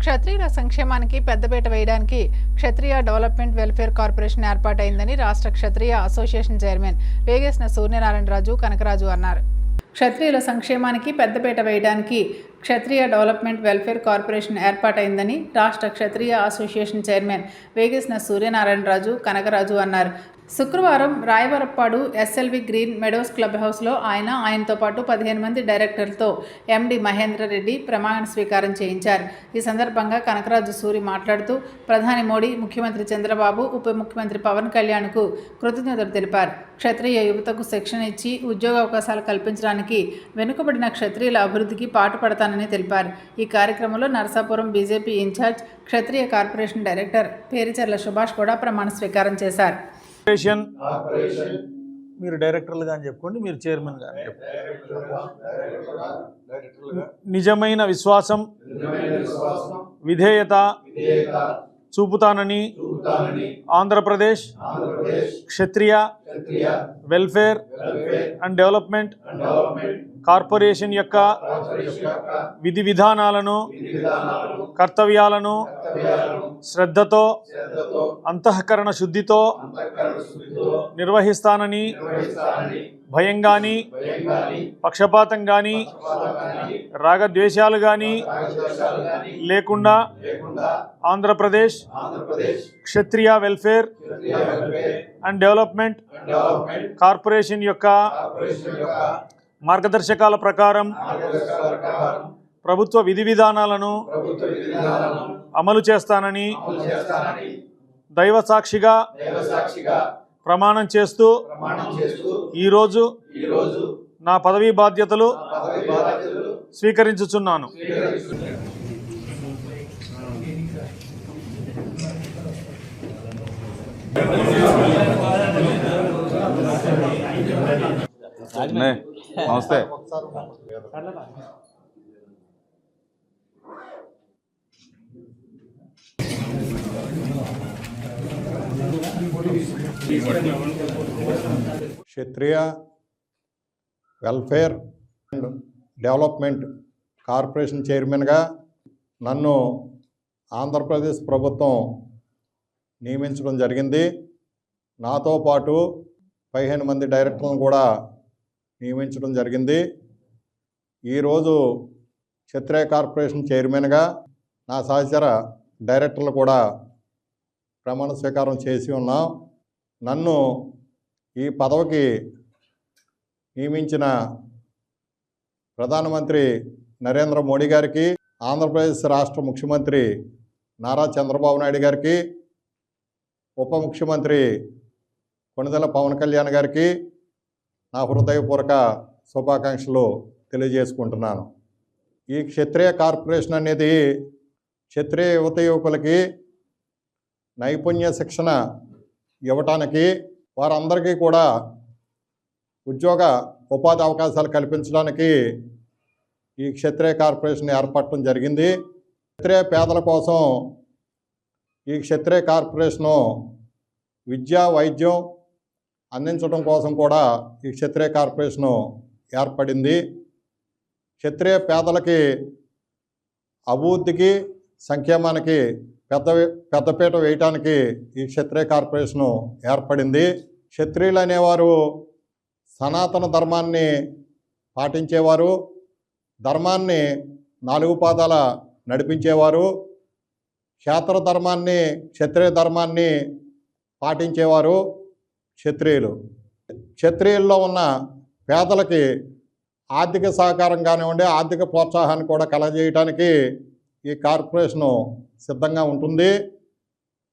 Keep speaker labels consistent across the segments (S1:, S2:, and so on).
S1: క్షత్రియుల సంక్షేమానికి పెద్దపీట వేయడానికి క్షత్రియ డెవలప్మెంట్ వెల్ఫేర్ కార్పొరేషన్ ఏర్పాటైందని రాష్ట్ర క్షత్రియ అసోసియేషన్ చైర్మన్ వేగేశ్న సూర్యనారాయణరాజు కనకరాజు అన్నారు. క్షత్రియుల సంక్షేమానికి పెద్దపీట వేయడానికి క్షత్రియ డెవలప్మెంట్ వెల్ఫేర్ కార్పొరేషన్ ఏర్పాటైందని రాష్ట్ర క్షత్రియ అసోసియేషన్ చైర్మన్ వేగేశ్న సూర్యనారాయణరాజు కనకరాజు అన్నారు. శుక్రవారం రాయవరప్పాడు ఎస్ఎల్వి గ్రీన్ మెడోస్ క్లబ్ హౌస్లో ఆయనతో పాటు 15 మంది డైరెక్టర్లతో ఎండి మహేంద్ర రెడ్డి ప్రమాణ స్వీకారం చేయించారు. ఈ సందర్భంగా కనకరాజు సూరి మాట్లాడుతూ ప్రధాని మోడీ, ముఖ్యమంత్రి చంద్రబాబు, ఉప ముఖ్యమంత్రి పవన్ కళ్యాణ్కు కృతజ్ఞతలు తెలిపారు. క్షత్రియ యువతకు శిక్షణ ఇచ్చి ఉద్యోగావకాశాలు కల్పించడానికి వెనుకబడిన క్షత్రియుల అభివృద్ధికి పాటుపడతానని తెలిపారు. ఈ కార్యక్రమంలో నరసాపురం బీజేపీ ఇన్ఛార్జ్ క్షత్రియ కార్పొరేషన్ డైరెక్టర్ పేరిచర్ల సుభాష్ కూడా ప్రమాణ స్వీకారం చేశారు.
S2: మీరు డైరెక్టర్లుగా అని చెప్పుకోండి, మీరు చైర్మన్గా అని చెప్పండి. నిజమైన విశ్వాసం, విధేయత చూపుతానని ఆంధ్రప్రదేశ్ క్షత్రియ వెల్ఫేర్ అండ్ డెవలప్మెంట్ కార్పొరేషన్ యొక్క విధి విధానాలను, కర్తవ్యాలను శ్రద్ధతో, అంతఃకరణ శుద్ధితో నిర్వహిస్తానని భయం కానీ, పక్షపాతం కానీ, రాగద్వేషాలు కానీ లేకుండా ఆంధ్రప్రదేశ్ క్షత్రియ వెల్ఫేర్ అండ్ డెవలప్మెంట్ కార్పొరేషన్ యొక్క మార్గదర్శకాల ప్రకారం ప్రభుత్వ విధి విధానాలను అమలు చేస్తానని దైవ సాక్షిగా ప్రమాణం చేస్తూ ఈరోజు నా పదవీ బాధ్యతలు స్వీకరించుచున్నాను.
S3: నమస్తే.
S4: క్షత్రియ వెల్ఫేర్ అండ్ డెవలప్మెంట్ కార్పొరేషన్ చైర్మన్గా నన్ను ఆంధ్రప్రదేశ్ ప్రభుత్వం నియమించడం జరిగింది. నాతో పాటు 15 మంది డైరెక్టర్లను కూడా నియమించడం జరిగింది. ఈరోజు క్షత్రియ కార్పొరేషన్ చైర్మన్గా నా సహచర డైరెక్టర్లు కూడా ప్రమాణ స్వీకారం చేసి ఉన్నాం. నన్ను ఈ పదవికి నియమించిన ప్రధానమంత్రి నరేంద్ర మోడీ గారికి, ఆంధ్రప్రదేశ్ రాష్ట్ర ముఖ్యమంత్రి నారా చంద్రబాబు నాయుడు గారికి, ఉప ముఖ్యమంత్రి కొణిదెల పవన్ కళ్యాణ్ గారికి నా హృదయపూర్వక శుభాకాంక్షలు తెలియజేసుకుంటున్నాను. ఈ క్షత్రియ కార్పొరేషన్ అనేది క్షత్రియ యువత యువకులకి నైపుణ్య శిక్షణ ఇవ్వటానికి, వారందరికీ కూడా ఉద్యోగ ఉపాధి అవకాశాలు కల్పించడానికి ఈ క్షత్రియ కార్పొరేషన్ ఏర్పడటం జరిగింది. క్షత్రియ పేదల కోసం ఈ క్షత్రియ కార్పొరేషను విద్యా, వైద్యం అందించడం కోసం కూడా ఈ క్షత్రియ కార్పొరేషను ఏర్పడింది. క్షత్రియ పేదలకి అభివృద్ధికి, సంక్షేమానికి పెద్దపీట వేయటానికి ఈ క్షత్రియ కార్పొరేషను ఏర్పడింది. క్షత్రియులు అనేవారు సనాతన ధర్మాన్ని పాటించేవారు, ధర్మాన్ని 4 పాదాల నడిపించేవారు, క్షేత్ర ధర్మాన్ని, క్షత్రియ ధర్మాన్ని పాటించేవారు క్షత్రియులు. క్షత్రియుల్లో ఉన్న పేదలకి ఆర్థిక సహకారం కానివ్వండి, ఆర్థిక ప్రోత్సాహాన్ని కూడా కలగజేయడానికి ఈ కార్పొరేషను సిద్ధంగా ఉంటుంది.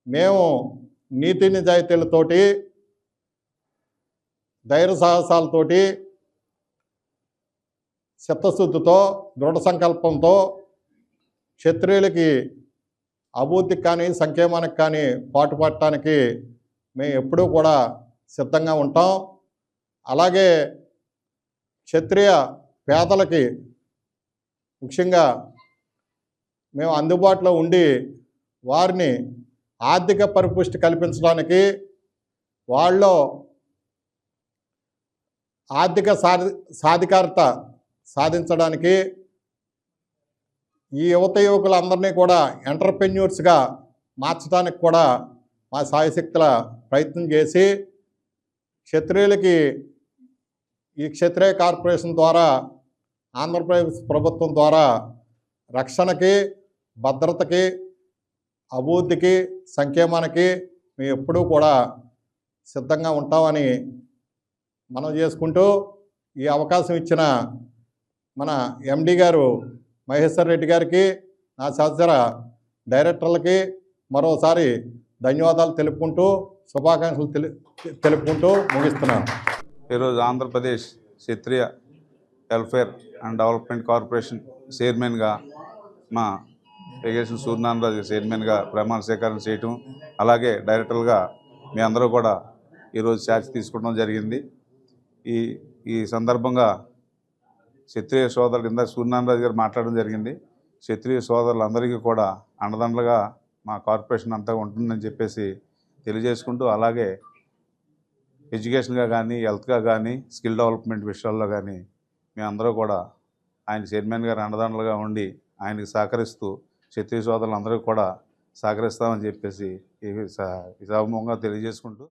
S4: మేము నీతి నిజాయితీలతోటి, ధైర్య సాహసాలతోటి, చిత్తశుద్ధితో, దృఢ సంకల్పంతో క్షత్రియులకి అభివృద్ధికి కానీ, సంక్షేమానికి కానీ పాటుపడటానికి మేము ఎప్పుడూ కూడా సిద్ధంగా ఉంటాం. అలాగే క్షత్రియ పేదలకి ముఖ్యంగా మేము అందుబాటులో ఉండి వారిని ఆర్థిక పరిపుష్టి కల్పించడానికి, వాళ్ళలో ఆర్థిక సాధికారత సాధించడానికి ఈ యువకులందరినీ కూడా ఎంటర్ప్రెన్యూర్స్గా మార్చడానికి కూడా మా సాయశక్తుల ప్రయత్నం చేసి క్షత్రియులకి ఈ క్షత్రియ కార్పొరేషన్ ద్వారా ఆంధ్రప్రదేశ్ ప్రభుత్వం ద్వారా రక్షణకి, భద్రతకి, అభివృద్ధికి, సంక్షేమానికి మేము ఎప్పుడూ కూడా సిద్ధంగా ఉంటామని మనం చేసుకుంటూ ఈ అవకాశం ఇచ్చిన మన ఎండి గారు మహేశ్వర్ రెడ్డి గారికి, నా సహచర డైరెక్టర్లకి మరోసారి ధన్యవాదాలు తెలుపుకుంటూ శుభాకాంక్షలు తెలుపుకుంటూ ముగిస్తున్నాను.
S3: ఈరోజు ఆంధ్రప్రదేశ్ క్షత్రియ వెల్ఫేర్ అండ్ డెవలప్మెంట్ కార్పొరేషన్ చైర్మన్గా మా వేగేశ్న సూర్యనారాయణ చైర్మన్గా ప్రమాణ స్వీకారం చేయటం, అలాగే డైరెక్టర్గా మీ అందరూ కూడా ఈరోజు ఛార్జ్ తీసుకోవడం జరిగింది. ఈ సందర్భంగా క్షత్రియ సోదరులు కింద సూర్యనారాయణ గారు మాట్లాడడం జరిగింది. క్షత్రియ సోదరులందరికీ కూడా అండదండలుగా మా కార్పొరేషన్ అంతా ఉంటుందని చెప్పేసి తెలియజేసుకుంటూ, అలాగే ఎడ్యుకేషన్గా కానీ, హెల్త్గా కానీ, స్కిల్ డెవలప్మెంట్ విషయాల్లో కానీ మేమందరూ కూడా ఆయన చైర్మన్ గారు అండదండలుగా ఉండి ఆయనకి సహకరిస్తూ క్షత్రియ సోదరులందరూ కూడా సహకరిస్తామని చెప్పేసి ఈ సభముఖంగా తెలియజేసుకుంటూ